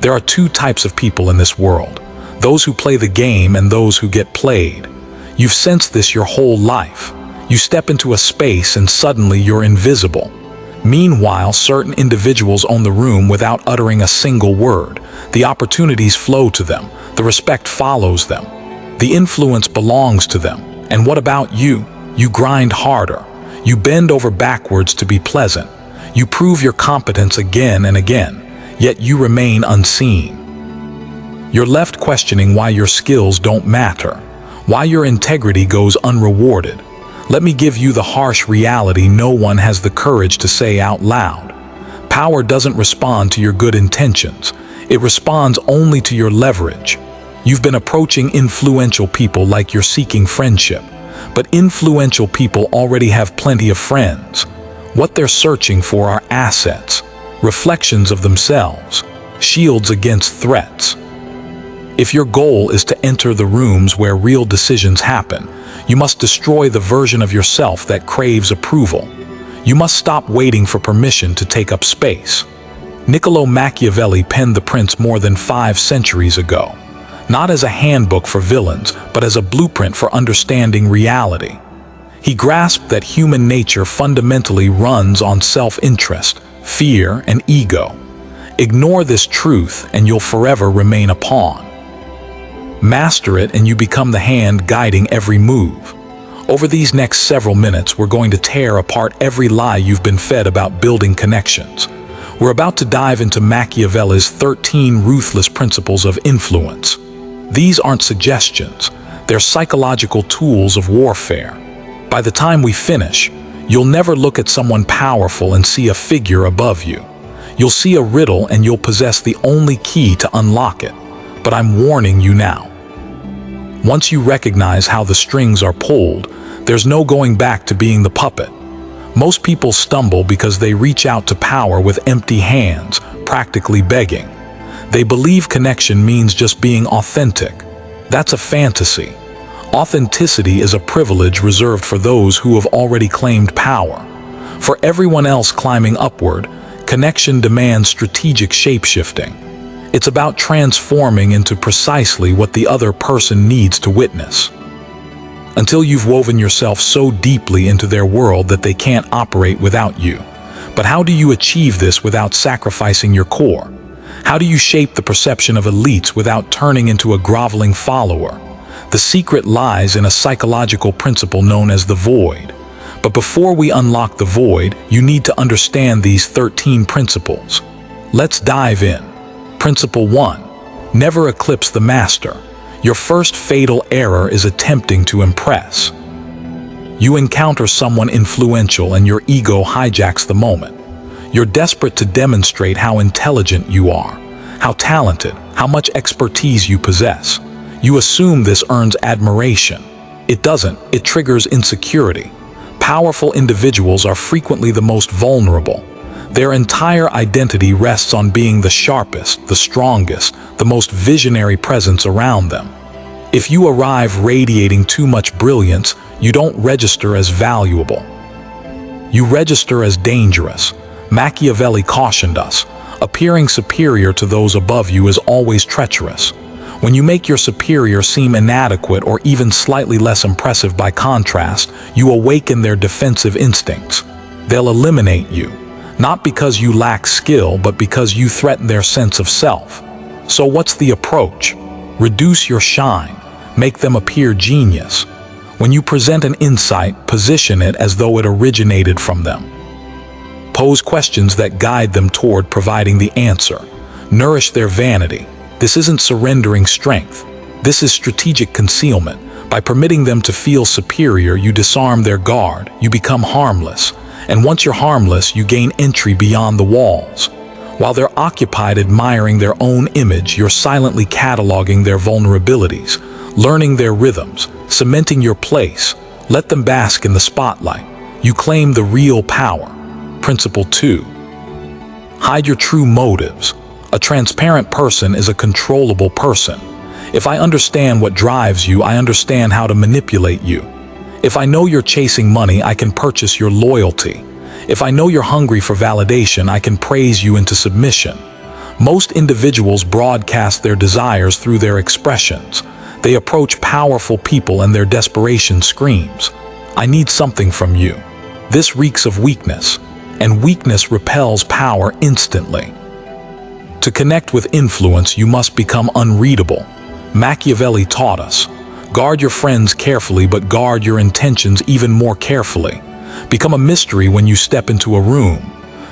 There are two types of people in this world: those who play the game and those who get played. You've sensed this your whole life. You step into a space and suddenly you're invisible. Meanwhile, certain individuals own the room without uttering a single word. The opportunities flow to them. The respect follows them. The influence belongs to them. And what about you? You grind harder. You bend over backwards to be pleasant. You prove your competence again and again, yet you remain unseen. You're left questioning why your skills don't matter, why your integrity goes unrewarded. Let me give you the harsh reality no one has the courage to say out loud. Power doesn't respond to your good intentions. It responds only to your leverage. You've been approaching influential people like you're seeking friendship, but influential people already have plenty of friends. What they're searching for are assets, reflections of themselves, shields against threats. If your goal is to enter the rooms where real decisions happen, you must destroy the version of yourself that craves approval. You must stop waiting for permission to take up space. Niccolò Machiavelli penned The Prince more than 5 centuries ago, not as a handbook for villains, but as a blueprint for understanding reality. He grasped that human nature fundamentally runs on self-interest, fear, and ego. Ignore this truth and you'll forever remain a pawn. Master it and you become the hand guiding every move. Over these next several minutes, we're going to tear apart every lie you've been fed about building connections. We're about to dive into Machiavelli's 13 ruthless principles of influence. These aren't suggestions, they're psychological tools of warfare. By the time we finish, you'll never look at someone powerful and see a figure above you. You'll see a riddle and you'll possess the only key to unlock it. But I'm warning you now. Once you recognize how the strings are pulled, there's no going back to being the puppet. Most people stumble because they reach out to power with empty hands, practically begging. They believe connection means just being authentic. That's a fantasy. Authenticity is a privilege reserved for those who have already claimed power. For everyone else climbing upward, connection demands strategic shape-shifting. It's about transforming into precisely what the other person needs to witness. Until you've woven yourself so deeply into their world that they can't operate without you. But how do you achieve this without sacrificing your core? How do you shape the perception of elites without turning into a groveling follower? The secret lies in a psychological principle known as the void. But before we unlock the void, you need to understand these 13 principles. Let's dive in. Principle 1. Never eclipse the master. Your first fatal error is attempting to impress. You encounter someone influential and your ego hijacks the moment. You're desperate to demonstrate how intelligent you are, how talented, how much expertise you possess. You assume this earns admiration. It doesn't. It triggers insecurity. Powerful individuals are frequently the most vulnerable. Their entire identity rests on being the sharpest, the strongest, the most visionary presence around them. If you arrive radiating too much brilliance, you don't register as valuable. You register as dangerous. Machiavelli cautioned us, appearing superior to those above you is always treacherous. When you make your superior seem inadequate or even slightly less impressive by contrast, you awaken their defensive instincts. They'll eliminate you. Not because you lack skill, but because you threaten their sense of self. So what's the approach? Reduce your shine. Make them appear genius. When you present an insight, position it as though it originated from them. Pose questions that guide them toward providing the answer. Nourish their vanity. This isn't surrendering strength. This is strategic concealment. By permitting them to feel superior, you disarm their guard. You become harmless. And once you're harmless, you gain entry beyond the walls. While they're occupied admiring their own image, you're silently cataloging their vulnerabilities, learning their rhythms, cementing your place. Let them bask in the spotlight. You claim the real power. Principle 2. Hide your true motives. A transparent person is a controllable person. If I understand what drives you, I understand how to manipulate you. If I know you're chasing money, I can purchase your loyalty. If I know you're hungry for validation, I can praise you into submission. Most individuals broadcast their desires through their expressions. They approach powerful people and their desperation screams, "I need something from you." This reeks of weakness, and weakness repels power instantly. To connect with influence, you must become unreadable. Machiavelli taught us, guard your friends carefully, but guard your intentions even more carefully. Become a mystery when you step into a room.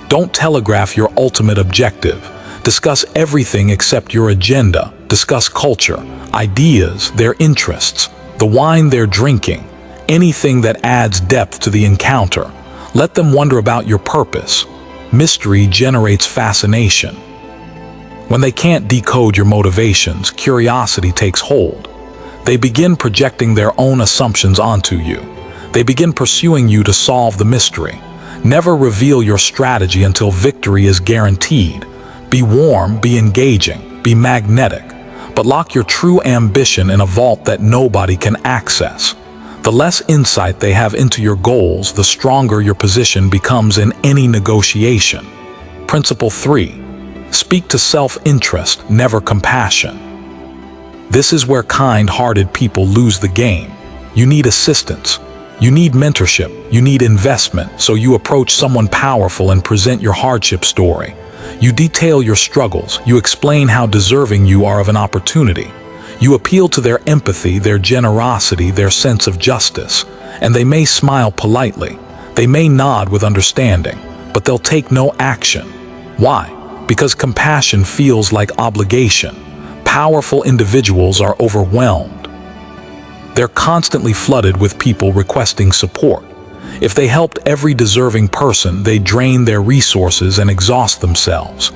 Don't telegraph your ultimate objective. Discuss everything except your agenda. Discuss culture, ideas, their interests, the wine they're drinking, anything that adds depth to the encounter. Let them wonder about your purpose. Mystery generates fascination. When they can't decode your motivations, curiosity takes hold. They begin projecting their own assumptions onto you. They begin pursuing you to solve the mystery. Never reveal your strategy until victory is guaranteed. Be warm, be engaging, be magnetic, but lock your true ambition in a vault that nobody can access. The less insight they have into your goals, the stronger your position becomes in any negotiation. Principle 3. Speak to self-interest, never compassion. This is where kind-hearted people lose the game. You need assistance. You need mentorship. You need investment, so you approach someone powerful and present your hardship story. You detail your struggles. You explain how deserving you are of an opportunity. You appeal to their empathy, their generosity, their sense of justice, and they may smile politely. They may nod with understanding, but they'll take no action. Why? Because compassion feels like obligation. Powerful individuals are overwhelmed. They're constantly flooded with people requesting support. If they helped every deserving person, they drain their resources and exhaust themselves.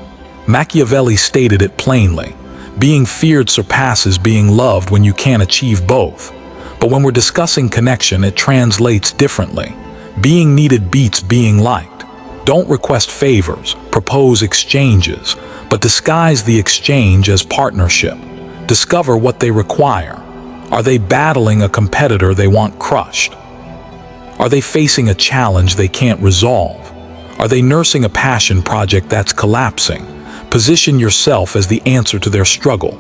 Machiavelli stated it plainly. Being feared surpasses being loved when you can't achieve both. But when we're discussing connection, it translates differently. Being needed beats being liked. Don't request favors, propose exchanges, but disguise the exchange as partnership. Discover what they require. Are they battling a competitor they want crushed? Are they facing a challenge they can't resolve? Are they nursing a passion project that's collapsing? Position yourself as the answer to their struggle.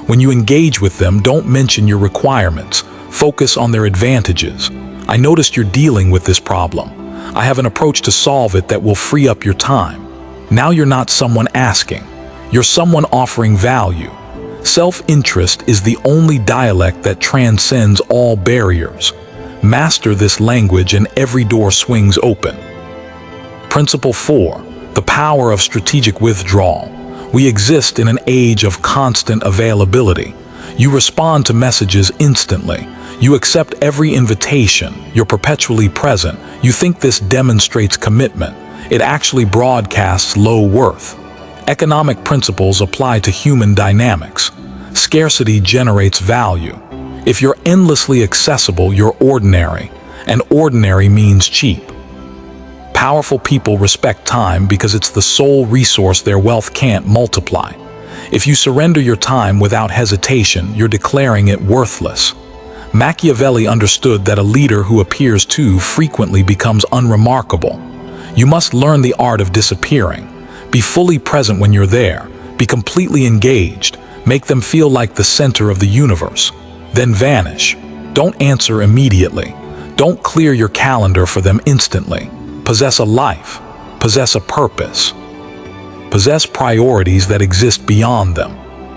When you engage with them, don't mention your requirements. Focus on their advantages. I noticed you're dealing with this problem. I have an approach to solve it that will free up your time. Now you're not someone asking. You're someone offering value. Self-interest is the only dialect that transcends all barriers. Master this language and every door swings open. Principle 4. The power of strategic withdrawal. We exist in an age of constant availability. You respond to messages instantly. You accept every invitation. You're perpetually present. You think this demonstrates commitment. It actually broadcasts low worth. Economic principles apply to human dynamics. Scarcity generates value. If you're endlessly accessible, you're ordinary, and ordinary means cheap. Powerful people respect time because it's the sole resource their wealth can't multiply. If you surrender your time without hesitation, you're declaring it worthless. Machiavelli understood that a leader who appears too frequently becomes unremarkable. You must learn the art of disappearing. Be fully present when you're there. Be completely engaged. Make them feel like the center of the universe. Then vanish. Don't answer immediately. Don't clear your calendar for them instantly. Possess a life. Possess a purpose. Possess priorities that exist beyond them.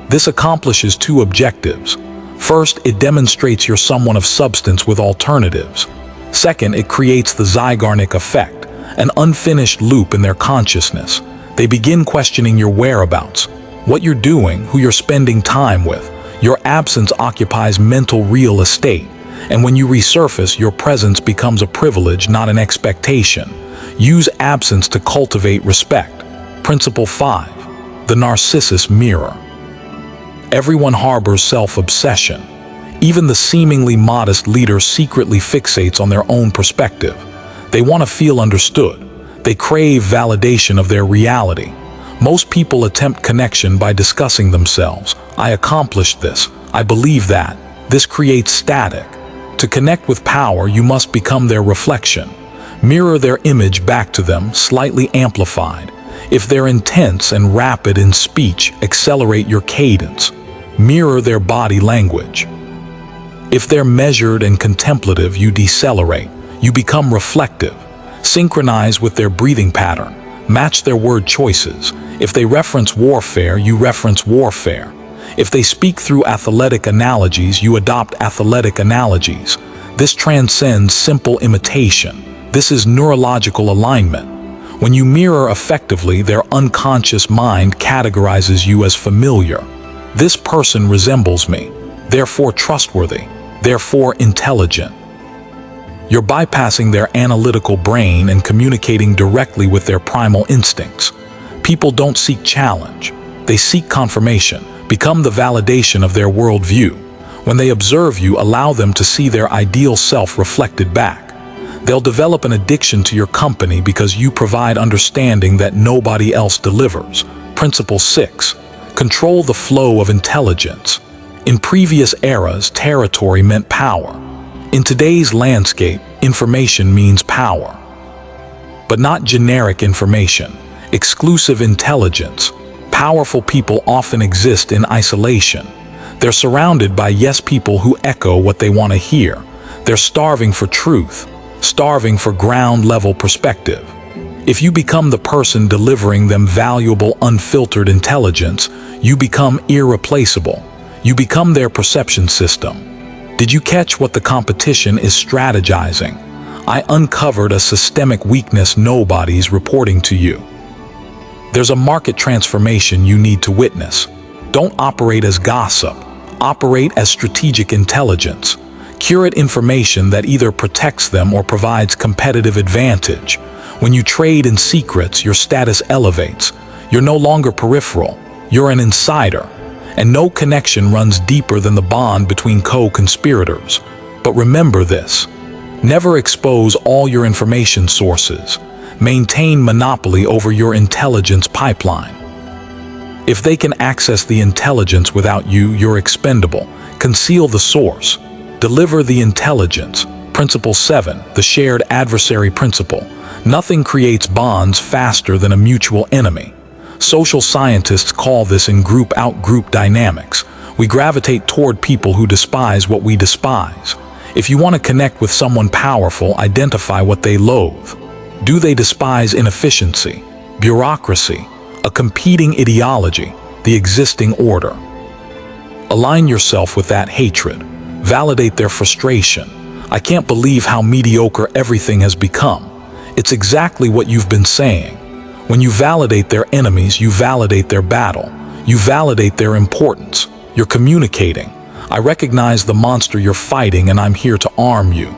This accomplishes two objectives. First, it demonstrates you're someone of substance with alternatives. Second, it creates the Zygarnik effect, an unfinished loop in their consciousness. They begin questioning your whereabouts, what you're doing, who you're spending time with. Your absence occupies mental real estate, and when you resurface, your presence becomes a privilege, not an expectation. Use absence to cultivate respect. Principle 5. The Narcissus Mirror. Everyone harbors self-obsession. Even the seemingly modest leader secretly fixates on their own perspective. They want to feel understood. They crave validation of their reality. Most people attempt connection by discussing themselves. I accomplished this. I believe that. This creates static. To connect with power, you must become their reflection. Mirror their image back to them, slightly amplified. If they're intense and rapid in speech, accelerate your cadence. Mirror their body language. If they're measured and contemplative, you decelerate. You become reflective. Synchronize with their breathing pattern. Match their word choices. If they reference warfare, you reference warfare. If they speak through athletic analogies, you adopt athletic analogies. This transcends simple imitation. This is neurological alignment. When you mirror effectively, their unconscious mind categorizes you as familiar. This person resembles me, therefore trustworthy, therefore intelligent. You're bypassing their analytical brain and communicating directly with their primal instincts. People don't seek challenge. They seek confirmation. Become the validation of their worldview. When they observe you, allow them to see their ideal self reflected back. They'll develop an addiction to your company because you provide understanding that nobody else delivers. Principle 6. Control the flow of intelligence. In previous eras, territory meant power. In today's landscape, information means power. But not generic information. Exclusive intelligence. Powerful people often exist in isolation. They're surrounded by yes people who echo what they want to hear. They're starving for truth, starving for ground-level perspective. If you become the person delivering them valuable, unfiltered intelligence, you become irreplaceable. You become their perception system. Did you catch what the competition is strategizing? I uncovered a systemic weakness nobody's reporting to you. There's a market transformation you need to witness. Don't operate as gossip. Operate as strategic intelligence. Curate information that either protects them or provides competitive advantage. When you trade in secrets, your status elevates. You're no longer peripheral. You're an insider. And no connection runs deeper than the bond between co-conspirators. But remember this. Never expose all your information sources. Maintain monopoly over your intelligence pipeline. If they can access the intelligence without you, you're expendable. Conceal the source. Deliver the intelligence. Principle 7, the shared adversary principle. Nothing creates bonds faster than a mutual enemy. Social scientists call this in-group out-group dynamics. We gravitate toward people who despise what we despise. If you want to connect with someone powerful, identify what they loathe. Do they despise inefficiency, bureaucracy, a competing ideology, the existing order? Align yourself with that hatred. Validate their frustration. I can't believe how mediocre everything has become. It's exactly what you've been saying. When you validate their enemies, you validate their battle. You validate their importance. You're communicating. I recognize the monster you're fighting and I'm here to arm you.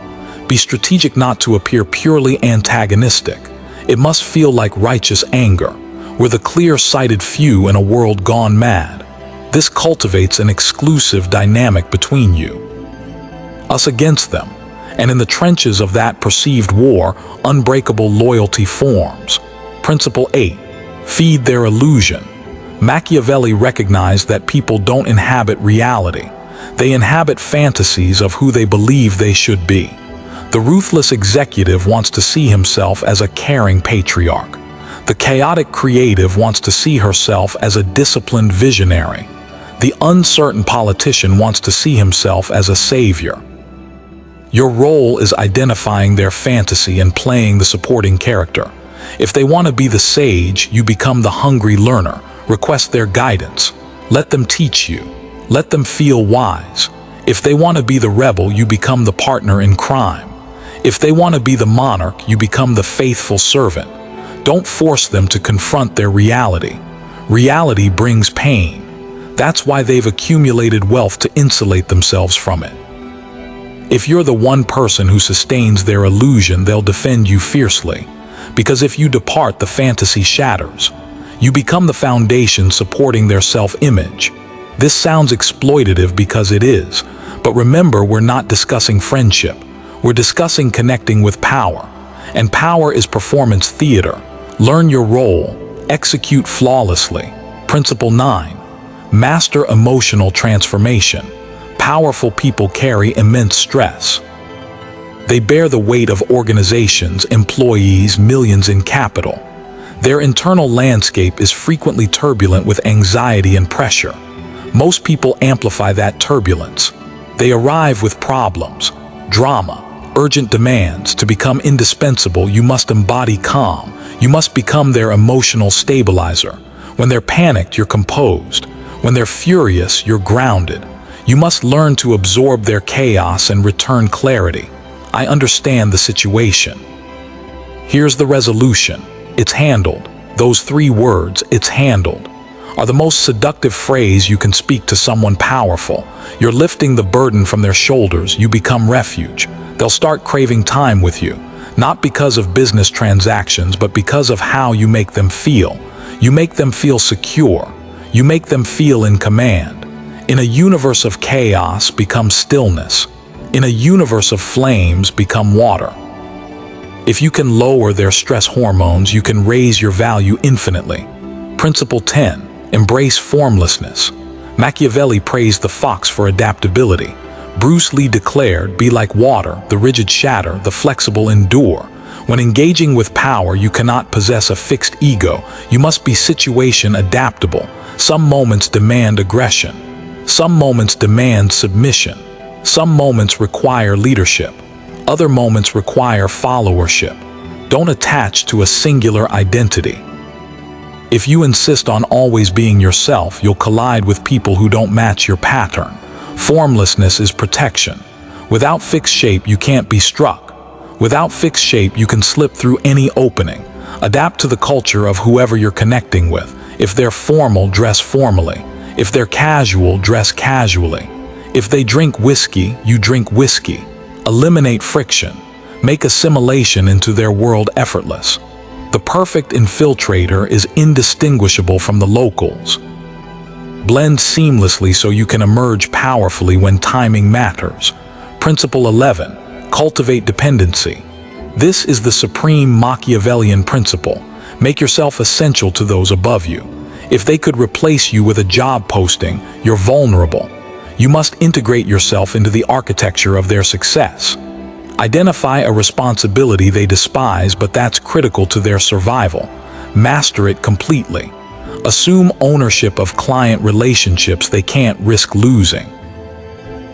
Be strategic not to appear purely antagonistic. It must feel like righteous anger. We're the clear-sighted few in a world gone mad. This cultivates an exclusive dynamic between you. Us against them. And in the trenches of that perceived war, unbreakable loyalty forms. Principle 8. Feed their illusion. Machiavelli recognized that people don't inhabit reality. They inhabit fantasies of who they believe they should be. The ruthless executive wants to see himself as a caring patriarch. The chaotic creative wants to see herself as a disciplined visionary. The uncertain politician wants to see himself as a savior. Your role is identifying their fantasy and playing the supporting character. If they want to be the sage, you become the hungry learner. Request their guidance. Let them teach you. Let them feel wise. If they want to be the rebel, you become the partner in crime. If they want to be the monarch, you become the faithful servant. Don't force them to confront their reality. Reality brings pain. That's why they've accumulated wealth to insulate themselves from it. If you're the one person who sustains their illusion, they'll defend you fiercely. Because if you depart, the fantasy shatters. You become the foundation supporting their self-image. This sounds exploitative because it is. But remember, we're not discussing friendship. We're discussing connecting with power. And power is performance theater. Learn your role. Execute flawlessly. Principle 9. Master emotional transformation. Powerful people carry immense stress. They bear the weight of organizations, employees, millions in capital. Their internal landscape is frequently turbulent with anxiety and pressure. Most people amplify that turbulence. They arrive with problems, drama, urgent demands. To become indispensable, you must embody calm. You must become their emotional stabilizer. When they're panicked, you're composed. When they're furious, you're grounded. You must learn to absorb their chaos and return clarity. I understand the situation. Here's the resolution. It's handled. Those 3 words, "it's handled," are the most seductive phrase you can speak to someone powerful. You're lifting the burden from their shoulders. You become refuge. They'll start craving time with you, not because of business transactions, but because of how you make them feel. You make them feel secure. You make them feel in command. In a universe of chaos, become stillness. In a universe of flames, become water. If you can lower their stress hormones, you can raise your value infinitely. Principle 10. Embrace formlessness. Machiavelli praised the fox for adaptability. Bruce Lee declared, "Be like water, the rigid shatter, the flexible endure." When engaging with power, you cannot possess a fixed ego. You must be situation adaptable. Some moments demand aggression. Some moments demand submission. Some moments require leadership. Other moments require followership. Don't attach to a singular identity. If you insist on always being yourself, you'll collide with people who don't match your pattern. Formlessness is protection. Without fixed shape, you can't be struck. Without fixed shape, you can slip through any opening. Adapt to the culture of whoever you're connecting with. If they're formal, dress formally. If they're casual, dress casually. If they drink whiskey, you drink whiskey. Eliminate friction. Make assimilation into their world effortless. The perfect infiltrator is indistinguishable from the locals. Blend seamlessly so you can emerge powerfully when timing matters. Principle 11. Cultivate dependency. This is the supreme Machiavellian principle. Make yourself essential to those above you. If they could replace you with a job posting, you're vulnerable. You must integrate yourself into the architecture of their success. Identify a responsibility they despise, but that's critical to their survival. Master it completely. Assume ownership of client relationships they can't risk losing.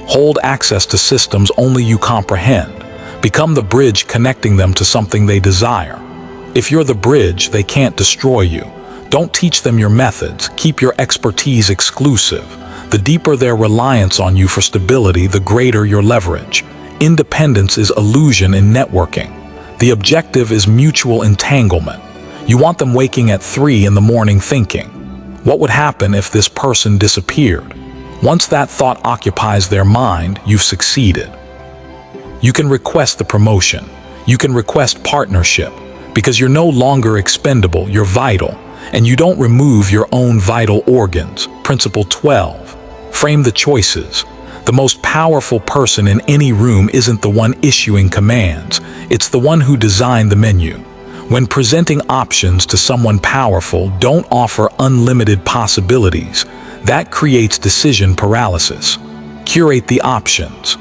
Hold access to systems only you comprehend. Become the bridge connecting them to something they desire. If you're the bridge, they can't destroy you. Don't teach them your methods. Keep your expertise exclusive. The deeper their reliance on you for stability, the greater your leverage. Independence is illusion in networking. The objective is mutual entanglement. You want them waking at 3 in the morning thinking, what would happen if this person disappeared? Once that thought occupies their mind, you've succeeded. You can request the promotion. You can request partnership. Because you're no longer expendable, you're vital. And you don't remove your own vital organs. Principle 12. Frame the choices. The most powerful person in any room isn't the one issuing commands. It's the one who designed the menu. When presenting options to someone powerful, don't offer unlimited possibilities. That creates decision paralysis. Curate the options.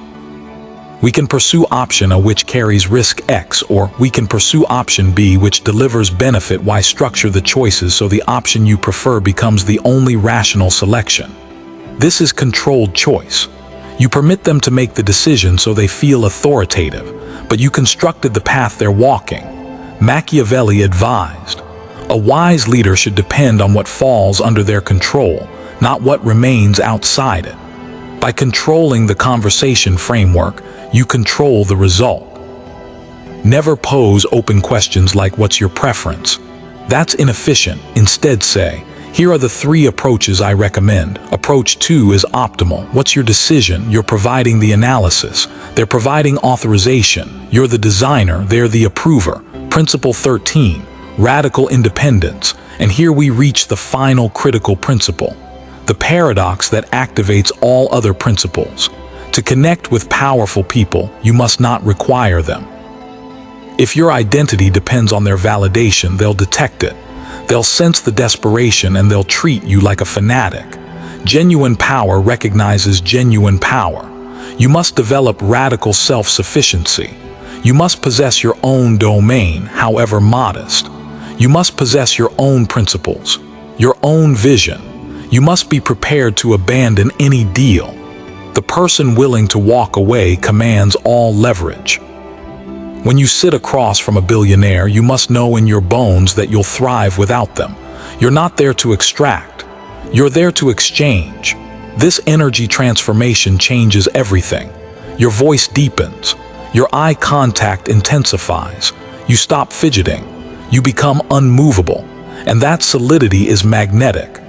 We can pursue option A which carries risk X, or we can pursue option B which delivers benefit Y. Structure the choices so the option you prefer becomes the only rational selection. This is controlled choice. You permit them to make the decision so they feel authoritative, but you constructed the path they're walking. Machiavelli advised, a wise leader should depend on what falls under their control, not what remains outside it. By controlling the conversation framework, you control the result. Never pose open questions like, what's your preference? That's inefficient. Instead say, here are the 3 approaches I recommend. Approach 2 is optimal. What's your decision? You're providing the analysis. They're providing authorization. You're the designer. They're the approver. Principle 13, radical independence. And here we reach the final critical principle, the paradox that activates all other principles. To connect with powerful people, you must not require them. If your identity depends on their validation, they'll detect it. They'll sense the desperation and they'll treat you like a fanatic. Genuine power recognizes genuine power. You must develop radical self-sufficiency. You must possess your own domain, however modest. You must possess your own principles, your own vision. You must be prepared to abandon any deal. The person willing to walk away commands all leverage. When you sit across from a billionaire, you must know in your bones that you'll thrive without them. You're not there to extract. You're there to exchange. This energy transformation changes everything. Your voice deepens. Your eye contact intensifies. You stop fidgeting. You become unmovable. And that solidity is magnetic.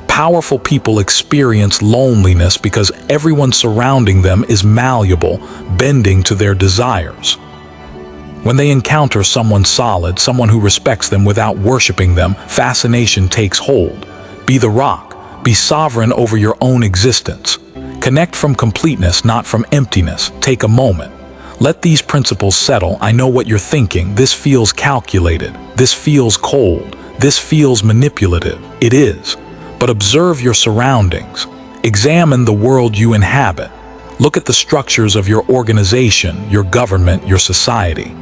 Powerful people experience loneliness because everyone surrounding them is malleable, bending to their desires. When they encounter someone solid, someone who respects them without worshiping them, fascination takes hold. Be the rock. Be sovereign over your own existence. Connect from completeness, not from emptiness. Take a moment. Let these principles settle. I know what you're thinking. This feels calculated. This feels cold. This feels manipulative. It is. But observe your surroundings. Examine the world you inhabit. Look at the structures of your organization, your government, your society.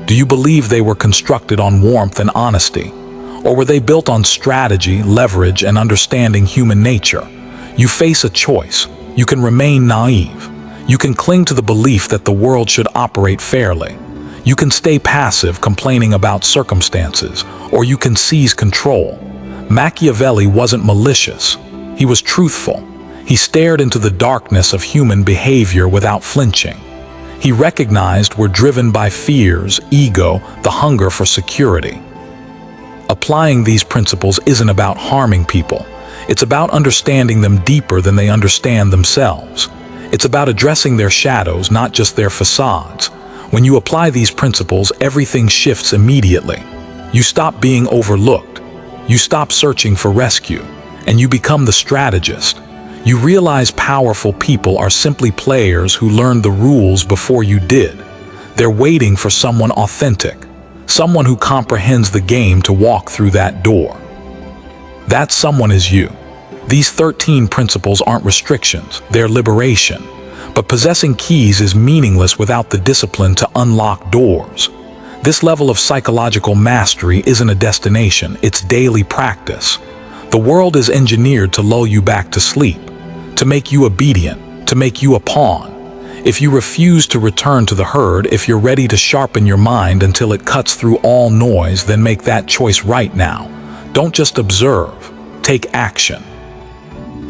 Do you believe they were constructed on warmth and honesty? Or were they built on strategy, leverage, and understanding human nature? You face a choice. You can remain naive. You can cling to the belief that the world should operate fairly. You can stay passive, complaining about circumstances, or you can seize control. Machiavelli wasn't malicious. He was truthful. He stared into the darkness of human behavior without flinching. He recognized we're driven by fears, ego, the hunger for security. Applying these principles isn't about harming people. It's about understanding them deeper than they understand themselves. It's about addressing their shadows, not just their facades. When you apply these principles, everything shifts immediately. You stop being overlooked. You stop searching for rescue, and you become the strategist. You realize powerful people are simply players who learned the rules before you did. They're waiting for someone authentic, someone who comprehends the game to walk through that door. That someone is you. These 13 principles aren't restrictions, they're liberation. But possessing keys is meaningless without the discipline to unlock doors. This level of psychological mastery isn't a destination, it's daily practice. The world is engineered to lull you back to sleep, to make you obedient, to make you a pawn. If you refuse to return to the herd, if you're ready to sharpen your mind until it cuts through all noise, then make that choice right now. Don't just observe, take action.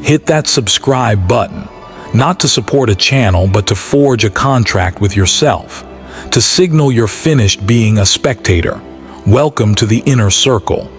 Hit that subscribe button, not to support a channel, but to forge a contract with yourself, to signal you're finished being a spectator. Welcome to the inner circle.